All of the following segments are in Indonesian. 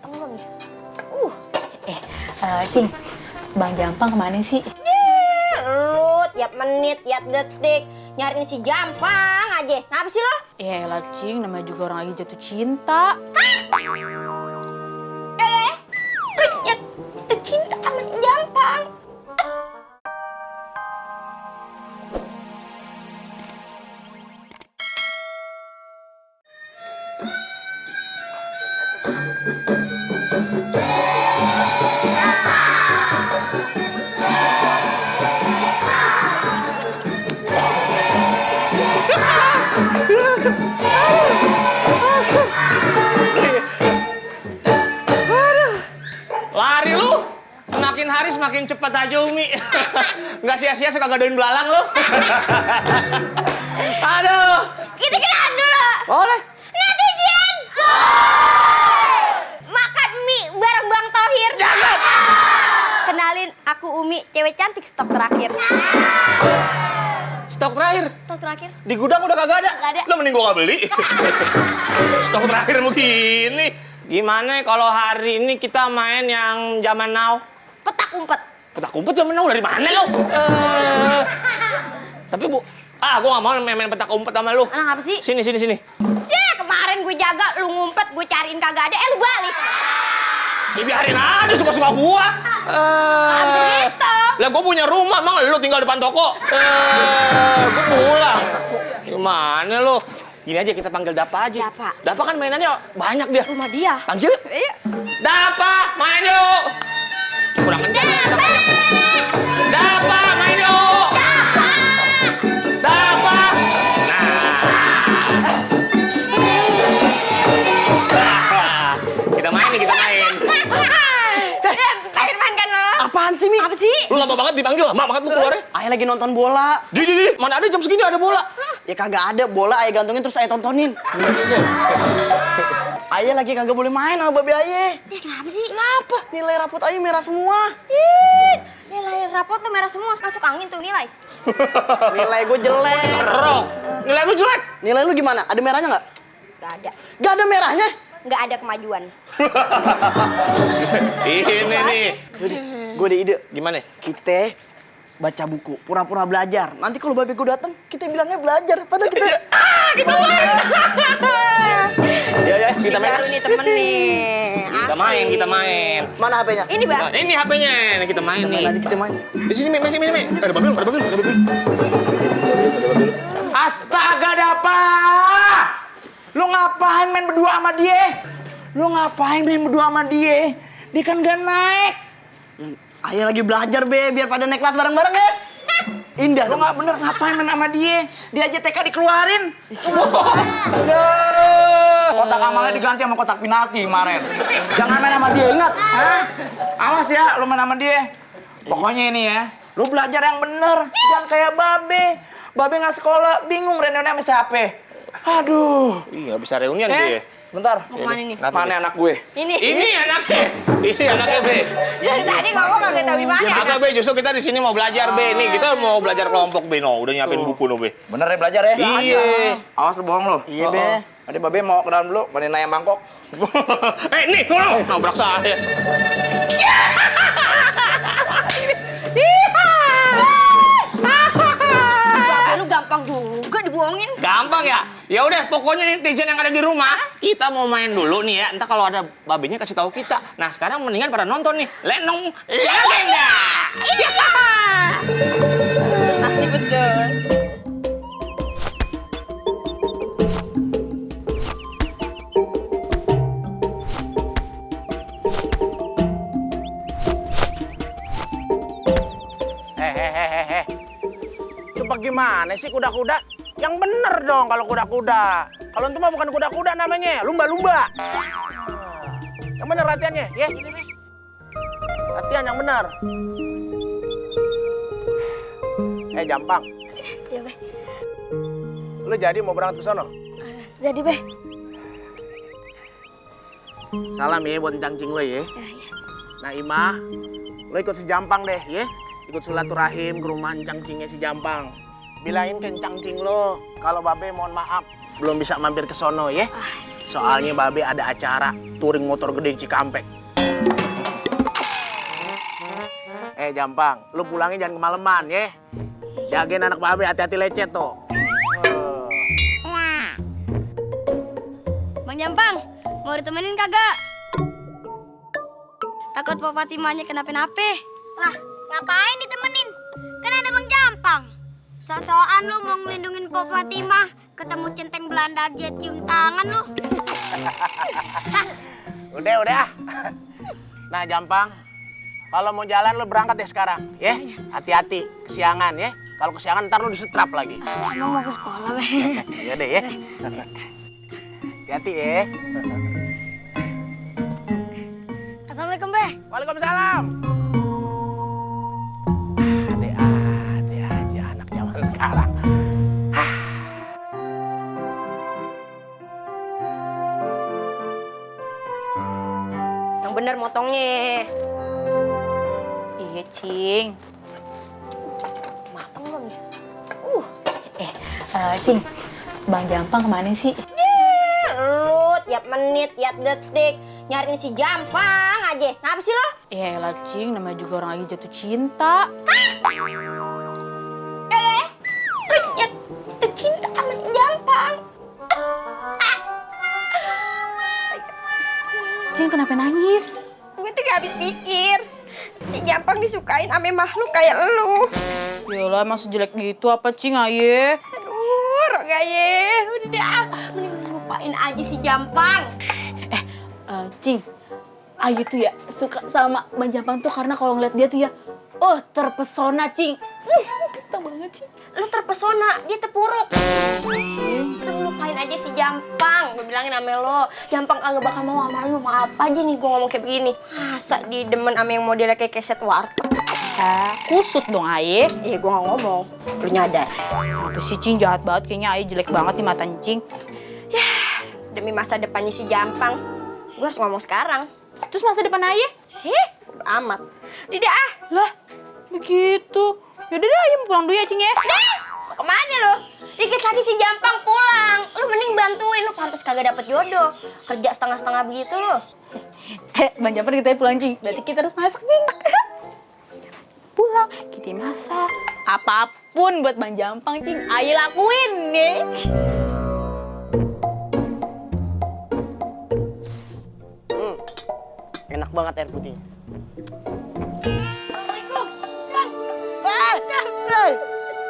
datang belum nih? Cing, Bang Jampang kemana sih? Lu tiap menit, tiap detik nyariin si Jampang aja. Kenapa sih lo? Lah Cing, namanya juga orang lagi jatuh cinta. Lu jatuh cinta sama si Jampang. Lari lu, semakin hari semakin cepat aja Umi. Nggak sia-sia suka gadoin belalang lu. Aduh. Kita kenalan dulu. Boleh. Netizen. Makan mie bareng Bang Thohir. Jangan. Kenalin, aku Umi, cewek cantik stok terakhir. Stok terakhir. Stok terakhir. Di gudang udah kagak ada. Kagak ada. Lo mending gua nggak beli. Stok terakhir begini. Gimana kalau hari ini kita main yang zaman now? Petak umpet. Petak umpet zaman now dari mana lo? Tapi Bu, gua nggak mau main petak umpet sama lu. Anak apa sih? Sini. Ya kemarin gue jaga, lu ngumpet, gue cariin kagak ada, lu balik. Ya biarin aja suka-suka gua. Gitu. Lah gua punya rumah, emang lu tinggal depan toko. Gua pulang. Gimana lu? Gini aja kita panggil Dapa aja. Dapa. Dapa kan mainannya banyak dia. Rumah dia. Panggil. Iya. Dapa, main yuk. Kurang kencang. Dapa, main yuk. Dapa. Nah. Kita main nih, kita main. Main kan lo? Apaan sih, Mi? Apa sih? Lu lama banget dipanggil, lama banget lu keluar ya. Ayah lagi nonton bola. Di, mana ada jam segini ada bola. Ya kagak ada bola, ayah gantungin terus ayah tontonin. Ayah lagi kagak boleh main sama babe ayah. Ya kenapa sih? Kenapa? Nilai rapot ayah merah semua. Nilai rapot lo merah semua. Masuk angin tuh nilai. Nilai gue jelek. Rok, nilai lu jelek. Nilai lu gimana? Ada merahnya nggak? Gak ada. Gak ada merahnya? Gak ada kemajuan. Ini nih. Yaudah, gue ada ide. Gimana? Kita baca buku, pura-pura belajar. Nanti kalau babe gue datang, kita bilangnya belajar. Padahal kita... Kita main. Ya, kita main. Baru nih temen nih. Kita main. Mana HP-nya? Ini bang. Nah, ini HP-nya, nih kita main nih. Nanti kita main. Di sini, Mi. Ada babil. Astaga, Dapa! Lu ngapain main berdua sama dia? Dia kan gak naik. Ayah lagi belajar, Be. Biar pada naik kelas bareng-bareng ya. Indah. Lu gak bener ngapain main sama dia? Dia aja TK dikeluarin. Kotak amalnya diganti sama kotak penalti kemarin. Jangan main sama dia, ingat? Hah? Awas ya, lu main sama dia. Pokoknya ini ya, lu belajar yang bener. Jangan kayak Babe. Babe nggak sekolah, bingung reunian sama siapa. Aduh. Iya, bisa reunian dia. Bentar. Mau kemana nih? Mana anak gue? Ini anaknya. Ini anaknya, Be. Dari tadi ngomong kagak tahu di mana. Agak, Be. Justru kita di sini mau belajar, Be. Nih, kita mau belajar kelompok, Be. No, udah nyiapin buku, no, Be. Bener ya belajar ya? Iya. Awas lu bohong lu. Iya, Be. Ada Babe mau ke dalam dulu, mandiin ayam mangkok. Nih, no. Nabrak saya. Babe lu gampang juga dibohongin. Gampang ya? Ya udah, pokoknya netizen yang ada di rumah, kita mau main dulu nih ya. Entar kalau ada babenya kasih tahu kita. Nah, sekarang mendingan pada nonton nih. Lenong Legenda. Iya. Asli betul. Hehehehe. Coba gimana sih kuda-kuda? Yang bener dong kalau kuda-kuda. Kalau itu mah bukan kuda-kuda namanya, lumba-lumba. Yang bener latihannya, ya? Latihan yang bener. Jampang. Iya, Be. Lu jadi mau berangkat ke sono? Jadi, Be. Salam ya buat cangcing lo ya. Iya. Nah, Imah, lo ikut si Jampang deh, ya. Ikut silaturahim ke rumah cangcingnya si Jampang. Bilangin ke cangcing lo, kalau Babe mohon maaf belum bisa mampir ke sono ya. Soalnya Babe ada acara touring motor gede di Cikampek. Jampang, lu pulangnya jangan kemalaman ya. Jagain anak Babe, hati-hati lecet tuh. Bang Jampang, mau ditemenin kagak? Takut Pak Fatimanya kenapa-napa. Lah, ngapain ditemenin? Kan ada Bang Jampang. So-soan lu mau ngelindungin Pop Fatimah, ketemu centeng Belanda aja cium tangan lu. Udah. Nah, Jampang, kalau mau jalan lu berangkat ya sekarang, ya. Hati-hati, kesiangan ya. Kalau kesiangan ntar lu disetrap lagi. Emang mau ke sekolah, Bang. Iya deh ya. Hati-hati ya. Assalamualaikum, Be. Waalaikumsalam. Ada aja anak zaman sekarang. Yang bener motongnya. Iya, Cing. Mateng belum ya? Cing, Bang Jampang kemana sih? Lu tiap menit, tiap detik nyariin si Jampang aja. Ngapa sih lo? Ya elah, Cing, namanya juga orang lagi jatuh cinta. Lu jatuh cinta sama si Jampang. Cing, kenapa nangis? Gue tuh gak habis pikir. Si Jampang disukain sama makhluk kayak lu. Yalah, emang sejelek gitu apa, Cing, aye? Aduh, Roga ye. Udah dah, mending lupain aja si Jampang. Cing, Ayu tuh ya suka sama Bang Jampang tuh karena kalau ngeliat dia tuh ya, terpesona, Cing. Ganteng banget, Cing. Lu terpesona, dia terpuruk. Lu lupain aja si Jampang. Gue bilangin sama lo, Jampang kagak bakal mau sama lu. Maaf aja nih gue ngomong kayak begini. Masa di demen sama yang modelnya kayak keset warteg? Kusut dong, Aye. Iya, gue gak ngomong. Lu nyadar. Apa sih, Cing, jahat banget kayaknya. Aye jelek banget nih matanya, Cing. Demi masa depannya si Jampang, gue harus ngomong sekarang. Terus masa depan Aye? Udah amat. Tidak ah. Lah, begitu. Yaudah deh, Aye mau pulang dulu ya, Cing, ya. Mau kemana lo? Dikit lagi si Jampang pulang. Lu mending bantuin. Lu pantas kagak dapet jodoh. Kerja setengah-setengah begitu lo. Bang Jampang kita pulang, Cing. Berarti kita harus masak, Cing. Pulang, kita masak. Apapun buat Bang Jampang, Cing. Aye lakuin nih. Enak banget air putih. Assalamualaikum.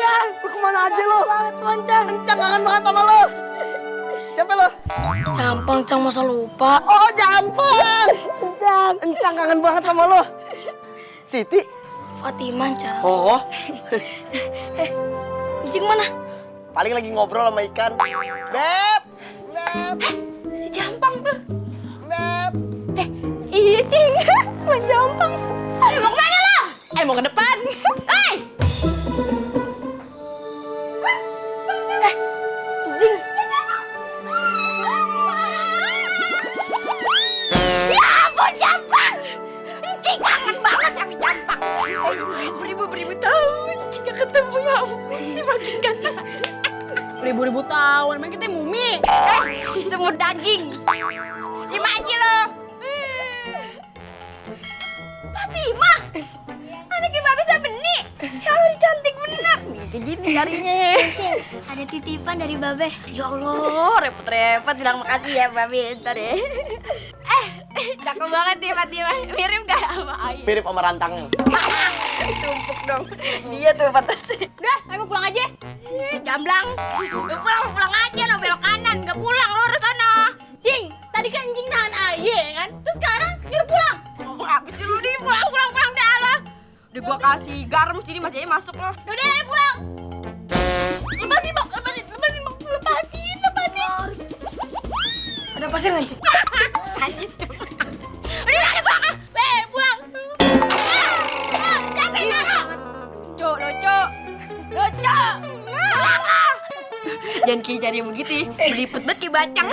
Cang, lu kemana aja lo? Encang kangen banget sama lo. Siapa lo? Jampang, Cang, masa lupa. Oh, Jampang. Encang kangen banget sama lo. Siti. Fatimah, Cang. Oh. Cing mana? Paling lagi ngobrol sama ikan. Beb. Si Jampang tuh. Beb. Iya, Cing. Bang Jampang. Mau kemana lo? Mau ke depan. Hei! Ya ampun, Jampang! Cing kangen banget sama Jampang. Beribu-ribu tahun Cing gak ketemu ya ampun. Makin ganteng. Ribu-ribu tahun, emang kita mumi. Semut daging. Terima aja lo. Fatimah! Anaknya Mbak bisa benih. Ya Allah, cantik bener. Kayak gini jarinya. Cing, ada titipan dari Babe. Ya Allah, repot-repot bilang makasih ya, Babi. Ntar ya. Cakep banget nih Fatimah. Mirip gak sama Ayu? Mirip sama rantangnya. Tumpuk dong. Dia tuh pantas. Udah, ayo mau pulang aja. Jamblang. Pulang aja, no belok kanan. Gak pulang, lurus sana. Cing, tadi kan Cing nahan Aye kan? Terus sekarang nyuruh pulang. Ngomong apa sih lu nih? Pulang dah lah. Udah gua kasih garam sini, masih aja masuk lo. Udah, ayo pulang. Lepasin, Bang. Lepasin. Ada pasir nggak, Cing? Anjis dong. Udah ada pulang. Pulang. Capek banget. Lucu. Jangan kayak cari begitu ya. Belipet banget kayak bacang.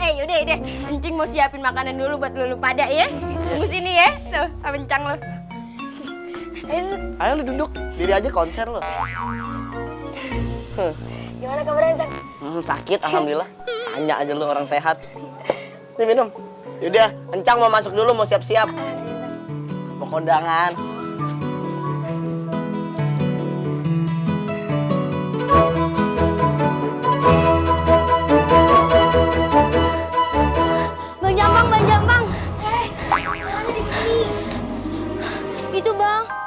Yaudah. Encing mau siapin makanan dulu buat lu pada ya. Tunggu sini ya. Tuh, kencang lo. Ayo lu duduk. Diri aja konser lo. Gimana kabarnya, Cang? sakit, alhamdulillah. Tanya aja lu orang sehat. Nih minum. Yaudah, Encang mau masuk dulu, mau siap-siap. Mau kondangan. Bang Jampang, Bang Jampang. Mana di sini? Itu Bang.